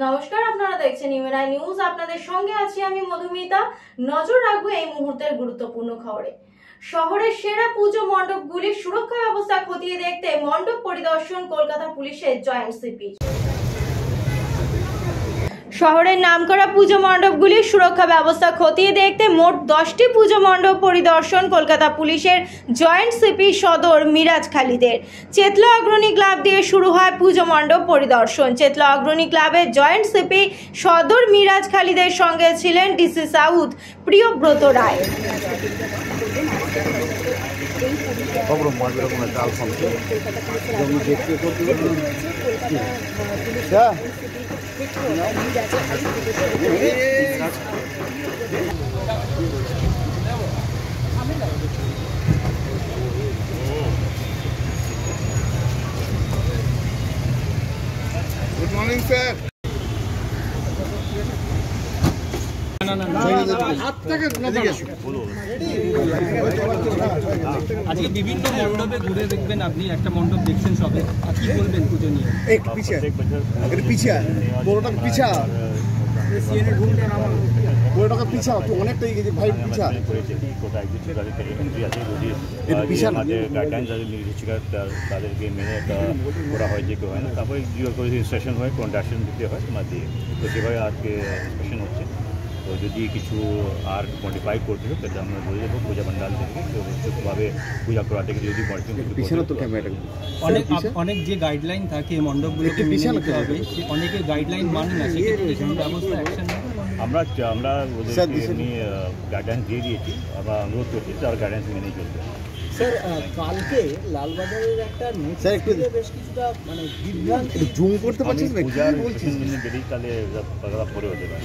নমস্কার, আপনারা দেখছেন ইউএনআই নিউজ। আপনাদের সঙ্গে আছি আমি মধুমিতা। নজর রাখবো এই মুহূর্তের গুরুত্বপূর্ণ খবরে। শহরের সেরা পুজো মণ্ডপগুলির সুরক্ষা ব্যবস্থা খতিয়ে দেখতে মণ্ডপ পরিদর্শন কলকাতা পুলিশের জয়েন্ট সিপি। শহরের নামকরা পুজো মণ্ডপগুলির সুরক্ষা ব্যবস্থা খতিয়ে দেখতে মোট 10টি পুজো মণ্ডপ পরিদর্শন কলকাতা পুলিশের জয়েন্ট সিপি সদর মিরাজ খালিদের। চেতলা অগ্রণী ক্লাব দিয়ে শুরু হয় পুজো মণ্ডপ পরিদর্শন। চেতলা অগ্রণী ক্লাবের জয়েন্ট সিপি সদর মিরাজ খালিদের সঙ্গে ছিলেন ডিসি সাউথ প্রিয়ব্রত রায়। Good morning, sir. আজকে বিভিন্ন মণ্ডপে ঘুরে দেখবেন, আপনি একটা মণ্ডপ দেখছেন সবে, কি বলবেন পুজো নিয়ে? একটু পিছিয়ে পুরোটা পিছা পুরোটা পিছা তো অনেকটাই গেছে ভাই, পিছা গাইডলাইন যাদের নির্দেশিকা তাদেরকে মেনে একটা করা হয়, যে কেউ হয় না। তারপরে করে ইনস্ট্রাকশন হয়, কন্ডাকশন দিতে হয় তোমার দিয়ে। তো সেভাবে আজকে ইনস্ট্রাকশন হচ্ছে। তো যদি কিছু আর মডিফাই করতে হবে তাহলে আমরা বলে দেবো পূজা মণ্ডল থেকে সুস্থভাবে পূজা করা থেকে যদি অনেক যে গাইডলাইন থাকে মণ্ডপগুলোকে মেনে নিতে হবে, অনেকে গাইডলাইন মানে না, সেক্ষেত্রে কোনো ব্যবস্থা অ্যাকশন আমরা ওদেরকে এমনি গাইডলাইন দিয়ে দিয়েছি, আমরা অনুরোধ করছি তার গাইডলাইন মেনেই চলবে। স্যার, কালকে লালবাজারের একটা স্যার একটু বেশ কিছুটা মানে বিভ্রান্তি জুম করতে পারছিস না, পূজার বেরিয়ে তাহলে পরে হতে পারে।